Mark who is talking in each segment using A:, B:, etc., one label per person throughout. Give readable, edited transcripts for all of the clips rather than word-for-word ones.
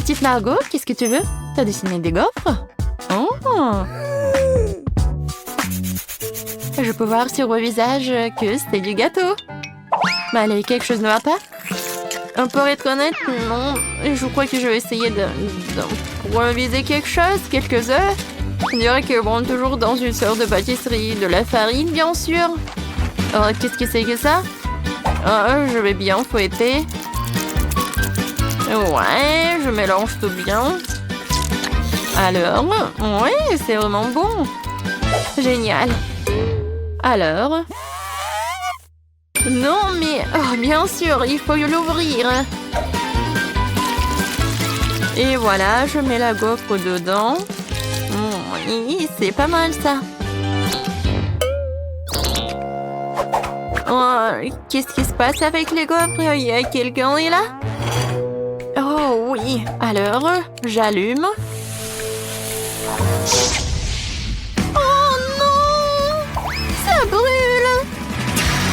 A: Petite Margot, qu'est-ce que tu veux? T'as dessiné des gaufres? Oh! Je peux voir sur vos visages que c'était du gâteau. Mais allez, quelque chose ne va pas? Pour être honnête, non. Je crois que je vais essayer d'improviser quelque chose, quelques œufs. On dirait qu'ils vont toujours dans une sorte de pâtisserie. De la farine, bien sûr. Oh, qu'est-ce que c'est que ça? Oh, je vais bien fouetter. Ouais, je mélange tout bien. Alors, ouais, c'est vraiment bon. Génial. Alors... Non, mais... Oh, bien sûr, il faut l'ouvrir. Et voilà, je mets la gaufre dedans. Oui, c'est pas mal, ça. Oh, qu'est-ce qui se passe avec les gaufres? Il y a quelqu'un est là? Oh, oui. Alors, j'allume. Oh, non! Ça brûle!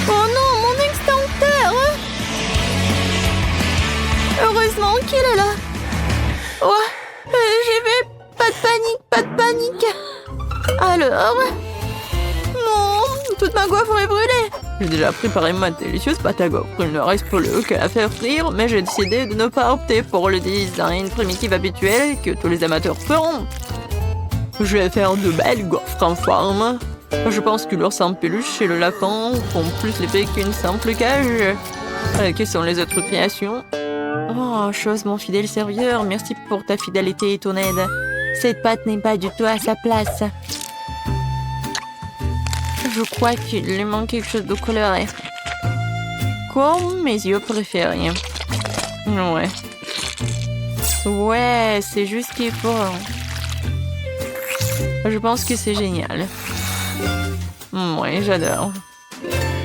A: Oh non, mon extincteur! Heureusement qu'il est là. Oh, j'y vais. Pas de panique. Alors? Non, toute ma gaufre est brûlée. J'ai déjà préparé ma délicieuse pâte à gaufre. Il ne reste plus qu'à la faire frire, mais j'ai décidé de ne pas opter pour le design primitif habituel que tous les amateurs feront. Je vais faire de belles gaufres en forme. Je pense que l'ours en peluche et le lapin font plus l'effet qu'une simple cage. Quelles sont les autres créations? Oh, chose, mon fidèle serviteur, merci pour ta fidélité et ton aide. Cette pâte n'est pas du tout à sa place. Je crois qu'il lui manque quelque chose de coloré. Comme mes yeux préférés. Ouais. Ouais, c'est juste ce qu'il faut. Je pense que c'est génial. Ouais, j'adore.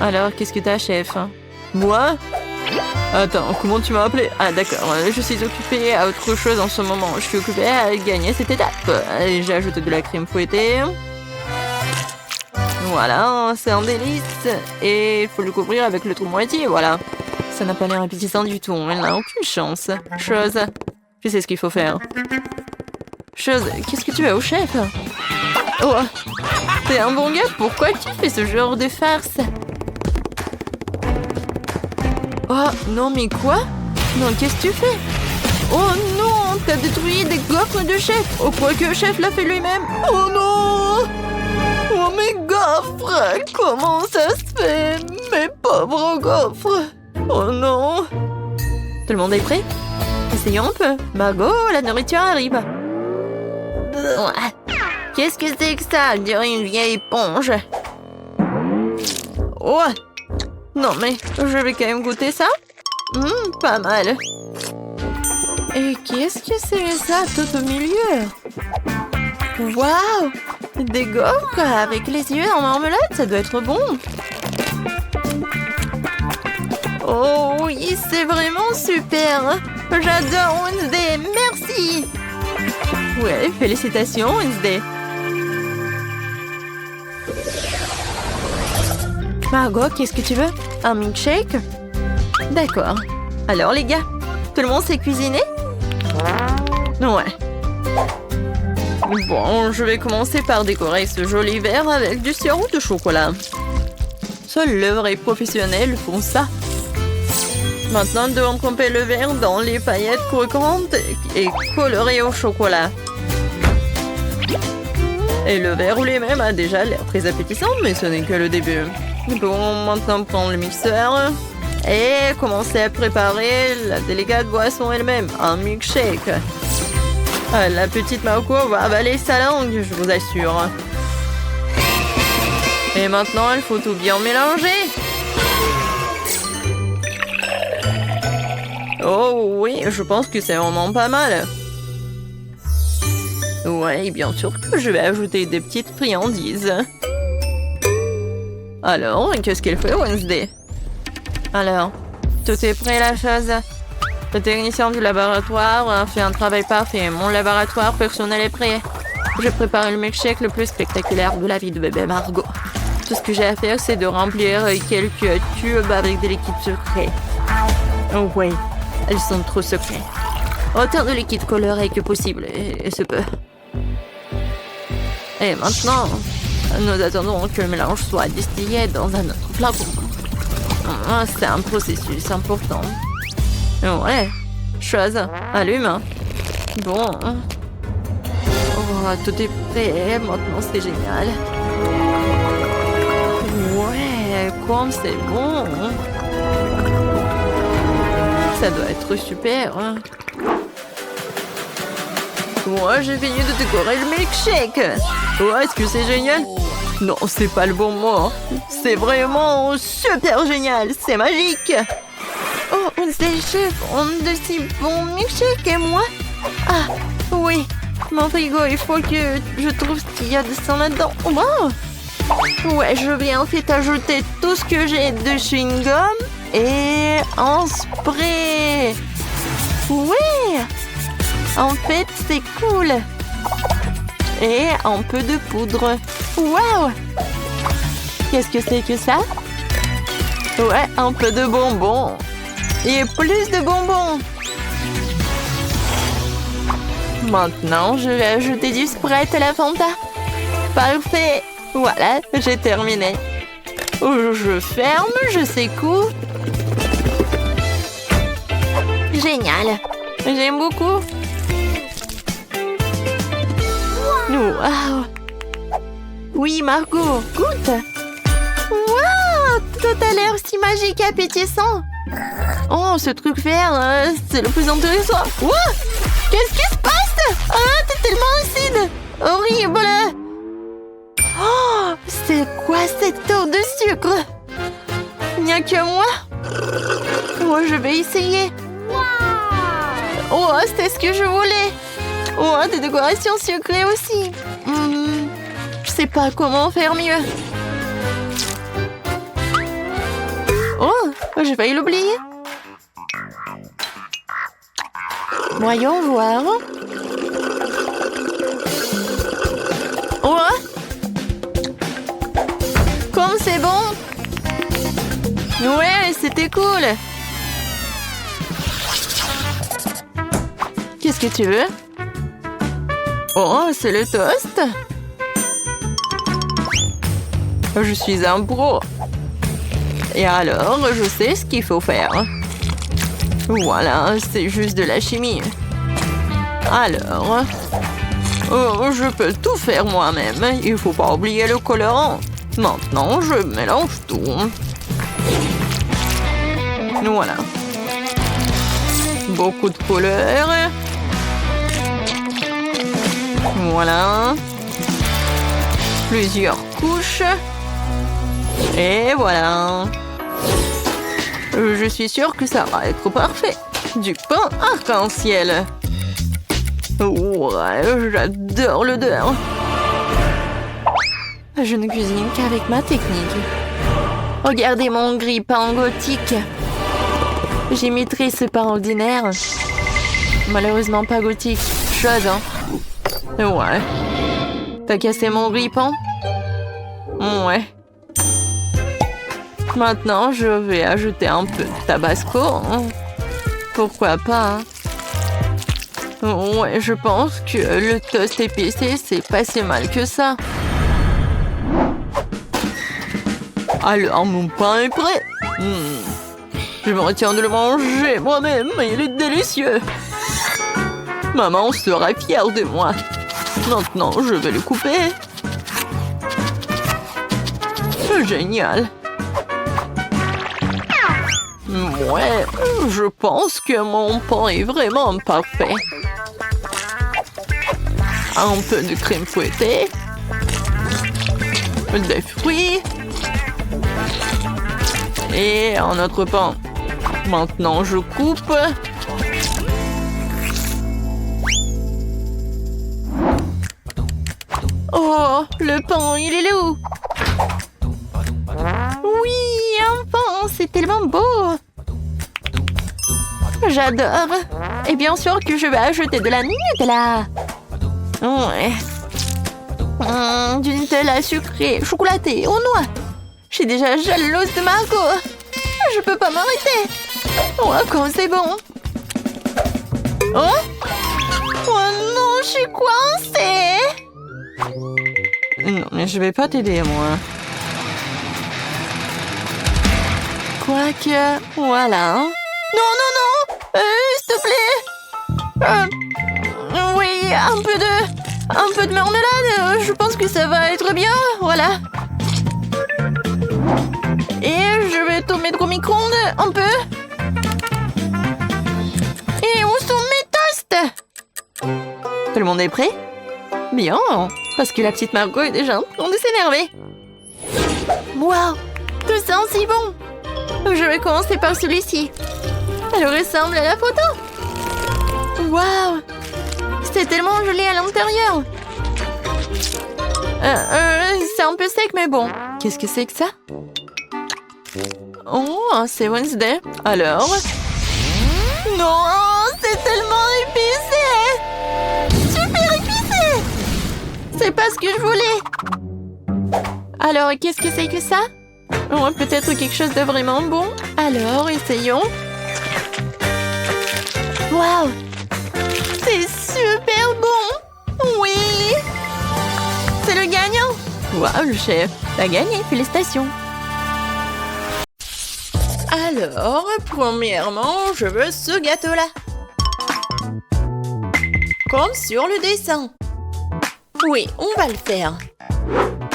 A: Alors, qu'est-ce que t'as, chef? Moi? Attends, comment tu m'as appelé? Ah, d'accord. Je suis occupée à autre chose en ce moment. Je suis occupée à gagner cette étape. J'ai ajouté de la crème fouettée. Voilà, c'est un délice. Et il faut le couvrir avec le trou moitié, voilà. Ça n'a pas l'air appétissant du tout. Elle n'a aucune chance. Chose, je sais ce qu'il faut faire. Chose, qu'est-ce que tu as au chef? Oh, t'es un bon gars, pourquoi tu fais ce genre de farce? Oh, non, mais quoi? Non, qu'est-ce que tu fais? Oh non, t'as détruit des gaufres de chef. Oh, quoi que le chef l'a fait lui-même. Oh non! Oh, mes gaufres! Comment ça se fait? Mes pauvres gaufres! Oh non! Tout le monde est prêt? Essayons un peu. Margot, la nourriture arrive. Qu'est-ce que c'est que ça? On dirait une vieille éponge. Oh! Non, mais je vais quand même goûter ça. Pas mal. Et qu'est-ce que c'est ça tout au milieu? Waouh! Des gaufres avec les yeux en marmelade, ça doit être bon. Oh oui, c'est vraiment super. J'adore Wednesday, merci. Ouais, félicitations Wednesday. Margot, qu'est-ce que tu veux? Un milkshake? D'accord. Alors les gars, tout le monde sait cuisiner? Ouais. Bon, je vais commencer par décorer ce joli verre avec du sirop de chocolat. Seuls les vrais professionnels font ça. Maintenant, nous devons tremper le verre dans les paillettes croquantes et colorées au chocolat. Et le verre lui-même a déjà l'air très appétissant, mais ce n'est que le début. Bon, maintenant prendre le mixeur et commencer à préparer la délicate boisson elle-même, un milkshake. La petite Marco va avaler sa langue, je vous assure. Et maintenant, il faut tout bien mélanger. Oh oui, je pense que c'est vraiment pas mal. Ouais, bien sûr que je vais ajouter des petites friandises. Alors, qu'est-ce qu'elle fait, Wednesday? Alors, tout est prêt, la chose? Le technicien du laboratoire a fait un travail parfait. Mon laboratoire personnel est prêt. Je prépare le milkshake le plus spectaculaire de la vie de bébé Margot. Tout ce que j'ai à faire, c'est de remplir quelques tubes avec des liquides secrets. Oh oui, elles sont trop secrets. Autant de liquide coloré que possible, et ce peu. Et maintenant, nous attendons que le mélange soit distillé dans un autre flacon. C'est un processus important. Ouais, chose, allume. Bon. Oh, tout est prêt, maintenant c'est génial. Ouais, comme c'est bon. Ça doit être super. Ouais, j'ai fini de décorer le milkshake. Ouais, est-ce que c'est génial? Non, c'est pas le bon mot. C'est vraiment super génial. C'est magique. Oh, c'est le chef. On de si bons milkshakes et moi? Ah, oui. Mon frigo, il faut que je trouve ce qu'il y a de ça là-dedans. Wow. Ouais, je vais en fait ajouter tout ce que j'ai de chewing-gum et un spray. Ouais. En fait, c'est cool. Et un peu de poudre. Waouh! Qu'est-ce que c'est que ça? Ouais, un peu de bonbons. Et plus de bonbons. Maintenant, je vais ajouter du Sprite à la Fanta. Parfait. Voilà, j'ai terminé. Je ferme, je secoue. Génial. J'aime beaucoup. Wow. Oui, Margot, goûte. Wow, tout a l'air si magique et appétissant. Oh, ce truc vert, c'est le plus intéressant. Wow, qu'est-ce qui se passe? Ah, t'es tellement acide. Horrible. Oh, c'est quoi cette eau de sucre? Il n'y a que moi? Moi, je vais essayer. Oh, c'est ce que je voulais. Oh, des décorations sucrées aussi. Je sais pas comment faire mieux. Oh, j'ai failli l'oublier. Voyons voir. Oh, comme c'est bon. Ouais, c'était cool. Qu'est-ce que tu veux? Oh, c'est le toast. Je suis un pro. Et alors, je sais ce qu'il faut faire. Voilà, c'est juste de la chimie. Alors, je peux tout faire moi-même. Il faut pas oublier le colorant. Maintenant, je mélange tout. Voilà. Beaucoup de couleurs. Voilà. Plusieurs couches. Et voilà. Je suis sûre que ça va être parfait. Du pain arc-en-ciel. Ouais, j'adore l'odeur. Je ne cuisine qu'avec ma technique. Regardez mon grille-pain gothique. J'imiterai ce pain ordinaire. Malheureusement pas gothique. Chose, hein. Ouais. T'as cassé mon grille-pain? Ouais. Maintenant, je vais ajouter un peu de tabasco. Pourquoi pas, hein? Ouais, je pense que le toast épicé, c'est pas si mal que ça. Alors, mon pain est prêt. Je me retiens de le manger moi-même. Il est délicieux. Maman sera fière de moi. Maintenant, je vais le couper. Génial. Ouais, je pense que mon pain est vraiment parfait. Un peu de crème fouettée. Des fruits. Et un autre pain. Maintenant, je coupe. Oh, le pain, il est là où? Oui, un pain, c'est tellement beau. J'adore. Et bien sûr que je vais ajouter de la Nutella. Ouais. Du Nutella sucré, chocolaté, aux noix. Je suis déjà jalouse de Margot. Je peux pas m'arrêter. Oh, comme c'est bon. Oh? Oh non, je suis coincée! Non, mais je vais pas t'aider, moi. Quoique, voilà. Non, non, non! S'il te plaît! Oui, un peu de marmelade. Je pense que ça va être bien. Voilà. Et je vais tout mettre au micro-ondes un peu. Et où sont mes toasts? Tout le monde est prêt? Bien, parce que la petite Margot est déjà en train de s'énerver. Waouh, tout ça si bon. Je vais commencer par celui-ci. Elle ressemble à la photo. Waouh, c'est tellement joli à l'intérieur. C'est un peu sec, mais bon. Qu'est-ce que c'est que ça? Oh, c'est Wednesday. Alors? Non, c'est tellement épicé! Super épicé! C'est pas ce que je voulais. Alors, qu'est-ce que c'est que ça? Oh, peut-être quelque chose de vraiment bon. Alors, essayons. Waouh! C'est super bon! Oui! C'est le gagnant! Waouh, le chef! T'as gagné, félicitations! Alors, premièrement, je veux ce gâteau-là. Comme sur le dessin. Oui, on va le faire.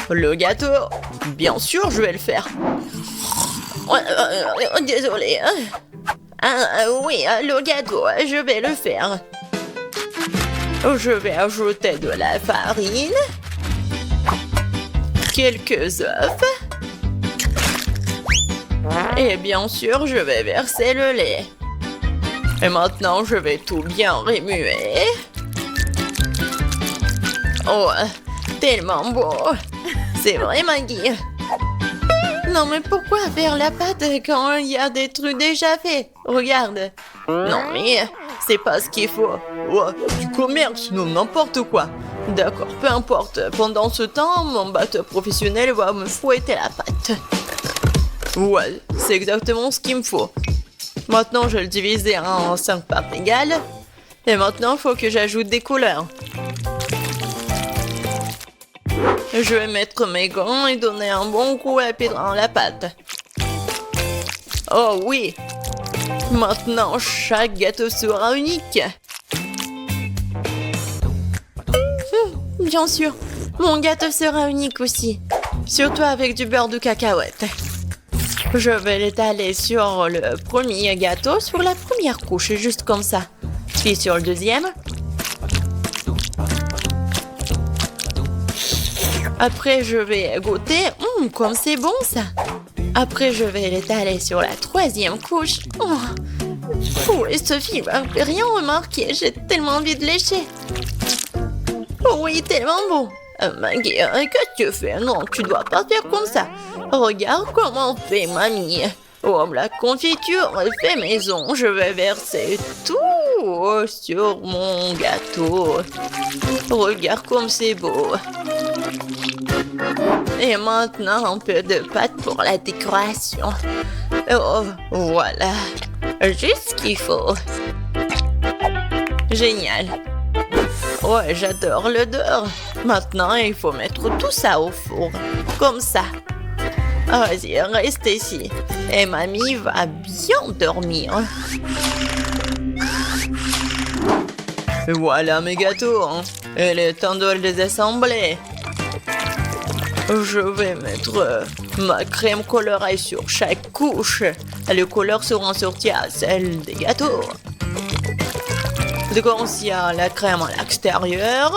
A: Le gâteau, bien sûr, je vais le faire. Désolée. Oui, le gâteau, je vais le faire. Je vais ajouter de la farine, quelques œufs, et bien sûr, je vais verser le lait. Et maintenant, je vais tout bien remuer. Oh, tellement beau. C'est vrai, Maggie. Non, mais pourquoi faire la pâte quand il y a des trucs déjà faits? Regarde. Non, mais c'est pas ce qu'il faut. Oh, du commerce, non, n'importe quoi. D'accord, peu importe. Pendant ce temps, mon batteur professionnel va me fouetter la pâte. Ouais, c'est exactement ce qu'il me faut. Maintenant, je vais le diviser en 5 parts égales. Et maintenant, il faut que j'ajoute des couleurs. Je vais mettre mes gants et donner un bon coup à pied dans la pâte. Oh oui! Maintenant, chaque gâteau sera unique. Bien sûr, mon gâteau sera unique aussi. Surtout avec du beurre de cacahuète. Je vais l'étaler sur le premier gâteau, sur la première couche, juste comme ça. Puis sur le deuxième. Après, je vais goûter. Comme c'est bon, ça. Après, je vais l'étaler sur la troisième couche. Oh, et Sophie va rien remarquer. J'ai tellement envie de lécher. Oh oui, tellement bon. Maggie, qu'est-ce que tu fais? Non, tu dois pas faire comme ça. Regarde comment fait mamie. Oh, la confiture est fait maison. Je vais verser tout sur mon gâteau. Regarde comme c'est beau. Et maintenant, un peu de pâte pour la décoration. Oh, voilà. Juste ce qu'il faut. Génial. Ouais, j'adore l'odeur. Maintenant, il faut mettre tout ça au four. Comme ça. Vas-y, reste ici. Et mamie va bien dormir. Voilà mes gâteaux. Il est temps de les assembler. Je vais mettre ma crème colorée sur chaque couche. Les couleurs seront sorties à celles des gâteaux. Donc, il y a la crème à l'extérieur.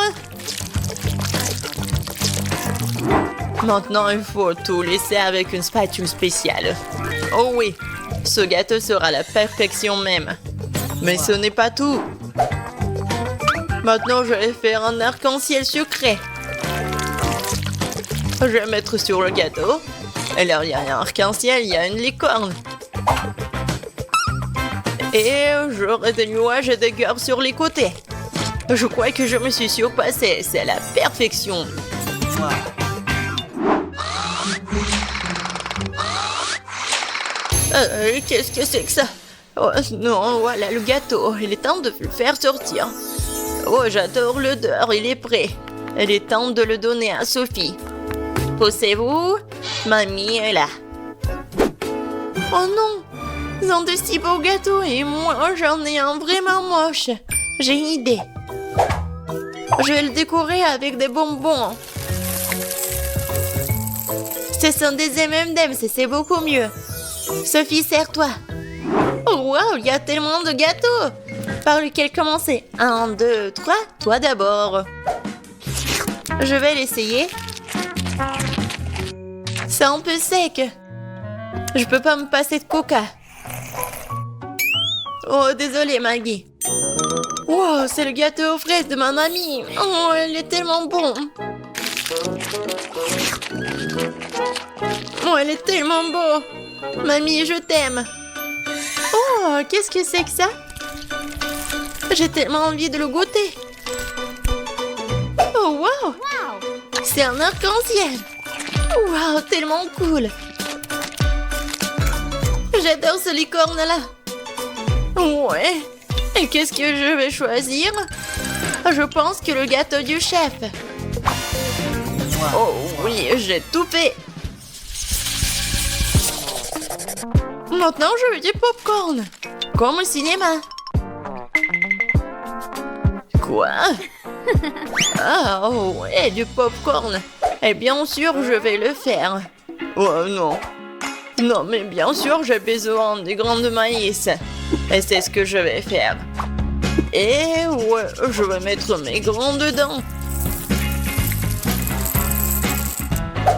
A: Maintenant, il faut tout laisser avec une spatule spéciale. Oh oui, ce gâteau sera la perfection même. Mais ce n'est pas tout. Maintenant, je vais faire un arc-en-ciel sucré. Je vais mettre sur le gâteau. Alors, il y a un arc-en-ciel, il y a une licorne. Et j'aurai des nuages et des cœurs sur les côtés. Je crois que je me suis surpassée. C'est la perfection. Qu'est-ce que c'est que ça? Oh non, voilà le gâteau. Il est temps de le faire sortir. Oh, j'adore l'odeur, il est prêt. Il est temps de le donner à Sophie. Poussez-vous, mamie est là. Oh non, ils ont de si beaux gâteaux et moi j'en ai un vraiment moche. J'ai une idée. Je vais le décorer avec des bonbons. Ce sont des M&M's et c'est beaucoup mieux. Sophie, serre-toi. Oh wow, il y a tellement de gâteaux. Par lequel commencer? 1, 2, 3, toi d'abord. Je vais l'essayer. C'est un peu sec. Je peux pas me passer de coca. Oh, désolé Maggie. Wow, c'est le gâteau aux fraises de ma mamie. Oh, il est tellement bon. Oh, elle est tellement beau. Mamie, je t'aime. Oh, qu'est-ce que c'est que ça? J'ai tellement envie de le goûter. Oh, wow. C'est un arc-en-ciel. Wow, tellement cool. J'adore ce licorne-là. Ouais. Et qu'est-ce que je vais choisir? Je pense que le gâteau du chef. Oh oui, j'ai tout fait. Maintenant, je veux du popcorn. Comme au cinéma. Quoi? Ah, oh ouais, du popcorn. Et bien sûr, je vais le faire. Oh non. Non, mais bien sûr, j'ai besoin des grains de maïs. Et c'est ce que je vais faire. Et ouais, je vais mettre mes grains dedans.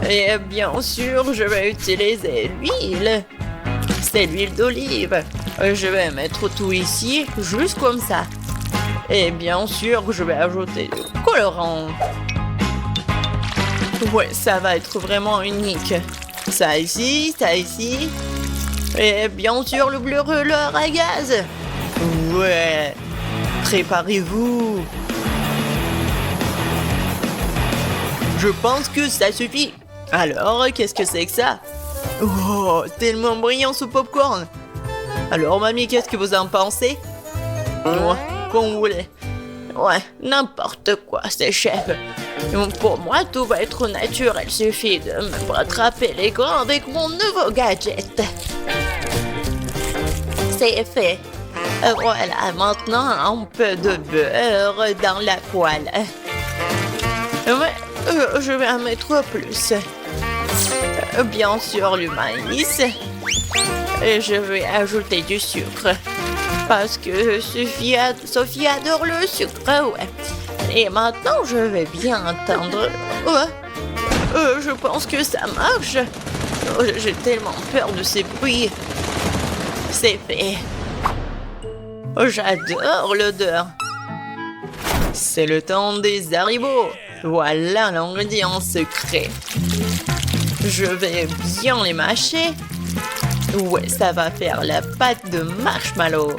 A: Et bien sûr, je vais utiliser l'huile. C'est l'huile d'olive. Je vais mettre tout ici, juste comme ça. Et bien sûr, je vais ajouter du colorant. Ouais, ça va être vraiment unique. Ça ici, ça ici. Et bien sûr, le brûleur à gaz. Ouais. Préparez-vous. Je pense que ça suffit. Alors, qu'est-ce que c'est que ça? Oh, tellement brillant ce popcorn. Alors, mamie, qu'est-ce que vous en pensez? Ouais, comme vous voulez. Ouais, n'importe quoi, c'est chef. Pour moi, tout va être naturel. Il suffit de me rattraper les grains avec mon nouveau gadget. C'est fait. Voilà, maintenant, un peu de beurre dans la poêle. Ouais, je vais en mettre plus. Bien sûr, le maïs. Et je vais ajouter du sucre. Parce que Sophie adore le sucre, ouais. Et maintenant, je vais bien entendre. Je pense que ça marche. J'ai tellement peur de ces bruits. C'est fait. J'adore l'odeur. C'est le temps des haribots. Voilà l'ingrédient secret. Je vais bien les mâcher. Ouais, ça va faire la pâte de marshmallow.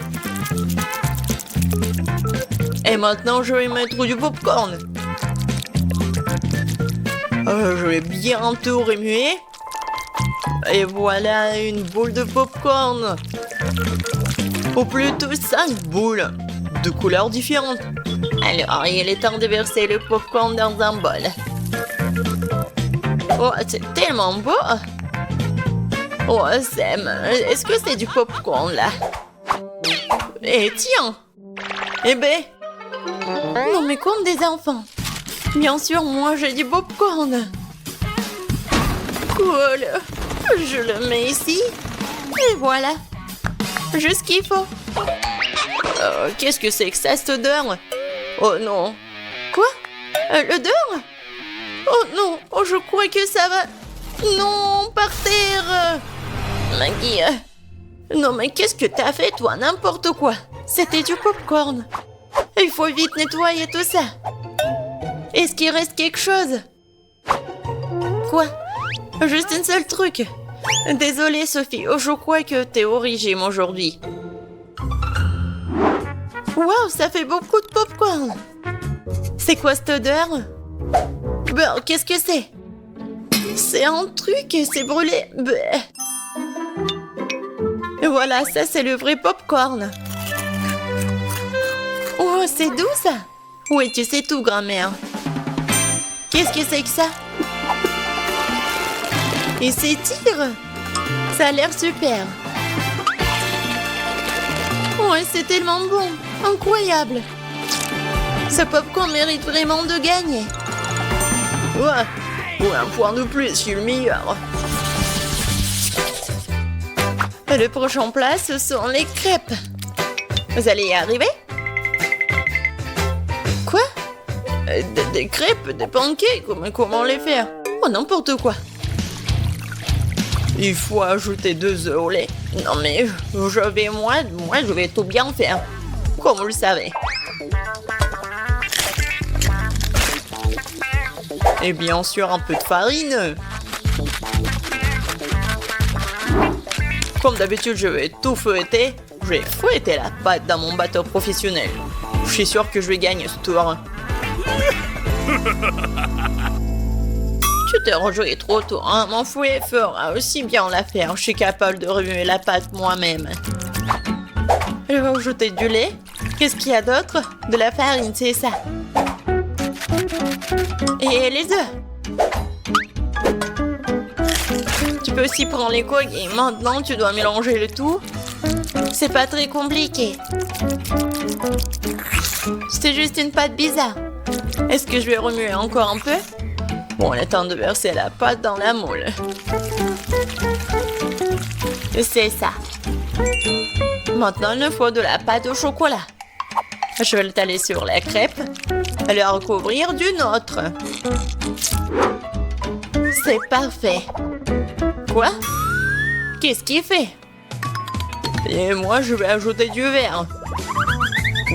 A: Et maintenant, je vais mettre du popcorn. Je vais bien tout remuer. Et voilà une boule de popcorn. Ou plutôt 5 boules de couleurs différentes. Alors, il est temps de verser le popcorn dans un bol. Oh, c'est tellement beau. Oh, Sam, est-ce que c'est du popcorn là? Et tiens. Eh ben. Non, mais comme des enfants. Bien sûr, moi j'ai du popcorn. Cool. Je le mets ici. Et voilà. Juste ce qu'il faut. Qu'est-ce que c'est que ça, cette odeur? Oh non. Quoi? L'odeur? Oh non. Oh, je crois que ça va... Non, par terre. Maggie. Non, mais qu'est-ce que t'as fait, toi? N'importe quoi. C'était du popcorn. Il faut vite nettoyer tout ça. Est-ce qu'il reste quelque chose? Quoi? Juste un seul truc. Désolée, Sophie. Je crois que t'es au régime aujourd'hui. Waouh, ça fait beaucoup de popcorn. C'est quoi cette odeur? Ben, qu'est-ce que c'est? C'est un truc, c'est brûlé. Voilà, ça c'est le vrai popcorn. Oh, c'est doux ça. Oui, tu sais tout, grand-mère. Qu'est-ce que c'est que ça? Il s'étire. Ça a l'air super. Oh, c'est tellement bon. Incroyable. Ce popcorn mérite vraiment de gagner. Ouais. Ouais, un point de plus, je suis le meilleur. Et le prochain plat, ce sont les crêpes. Vous allez y arriver? Quoi? Des crêpes, des pancakes, comment les faire? Oh, n'importe quoi. Il faut ajouter 2 œufs au lait. Non mais, je vais tout bien faire. Comme vous le savez. Et bien sûr, un peu de farine. Comme d'habitude, je vais tout fouetter. Je vais fouetter la pâte dans mon batteur professionnel. Je suis sûr que je vais gagner ce tour. Tu t'es rejoué trop tôt, hein? Mon fouet fera aussi bien l'affaire. Je suis capable de remuer la pâte moi-même. Je vais ajouter du lait. Qu'est-ce qu'il y a d'autre? De la farine, c'est ça. Et les œufs. Tu peux aussi prendre les coques et maintenant tu dois mélanger le tout. C'est pas très compliqué. C'était juste une pâte bizarre. Est-ce que je vais remuer encore un peu? Bon, il est temps de verser la pâte dans la moule. C'est ça. Maintenant, il nous faut de la pâte au chocolat. Je vais l'étaler sur la crêpe et la recouvrir d'une autre. C'est parfait. Quoi? Qu'est-ce qu'il fait? Et moi, je vais ajouter du verre.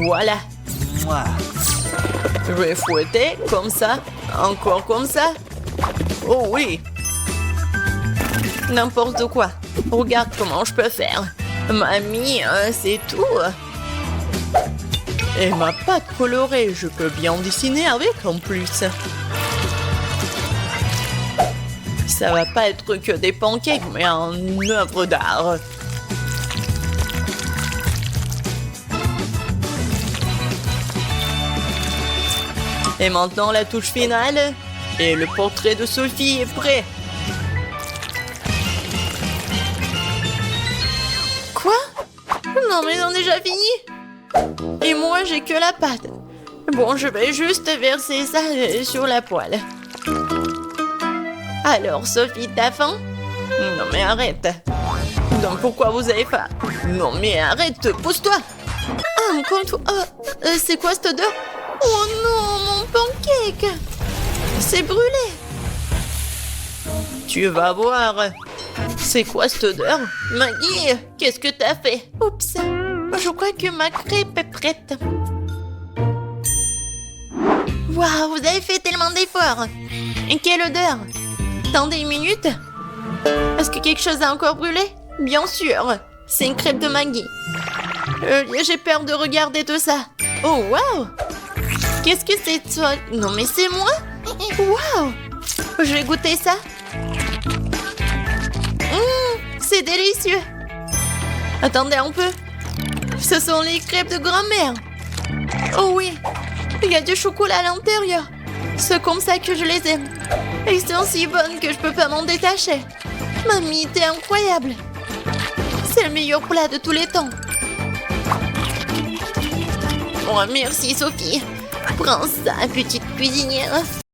A: Voilà. Je vais fouetter comme ça. Encore comme ça. Oh oui. N'importe quoi. Regarde comment je peux faire. Mamie, c'est tout. Et ma pâte colorée, je peux bien dessiner avec en plus. Ça va pas être que des pancakes, mais une œuvre d'art. Et maintenant la touche finale. Et le portrait de Sophie est prêt. Quoi? Non mais on a déjà fini. Et moi j'ai que la pâte. Bon, je vais juste verser ça sur la poêle. Alors Sophie, t'as faim? Non mais arrête. Donc pourquoi vous avez faim? Non mais arrête, pousse-toi. Ah, encore une fois. C'est quoi cette odeur? Oh non, mon pancake! C'est brûlé! Tu vas voir! C'est quoi cette odeur? Maggie, qu'est-ce que t'as fait? Oups! Je crois que ma crêpe est prête. Waouh, vous avez fait tellement d'efforts! Et quelle odeur! Attendez une minute! Est-ce que quelque chose a encore brûlé? Bien sûr! C'est une crêpe de Maggie. J'ai peur de regarder tout ça. Oh, waouh! Qu'est-ce que c'est toi? Non mais c'est moi? Waouh! Je vais goûter ça. C'est délicieux. Attendez un peu. Ce sont les crêpes de grand-mère. Oh oui, il y a du chocolat à l'intérieur. C'est comme ça que je les aime. Elles sont si bonnes que je peux pas m'en détacher. Mamie, t'es incroyable. C'est le meilleur plat de tous les temps. Oh, merci Sophie. Prends ça, petite cuisinière.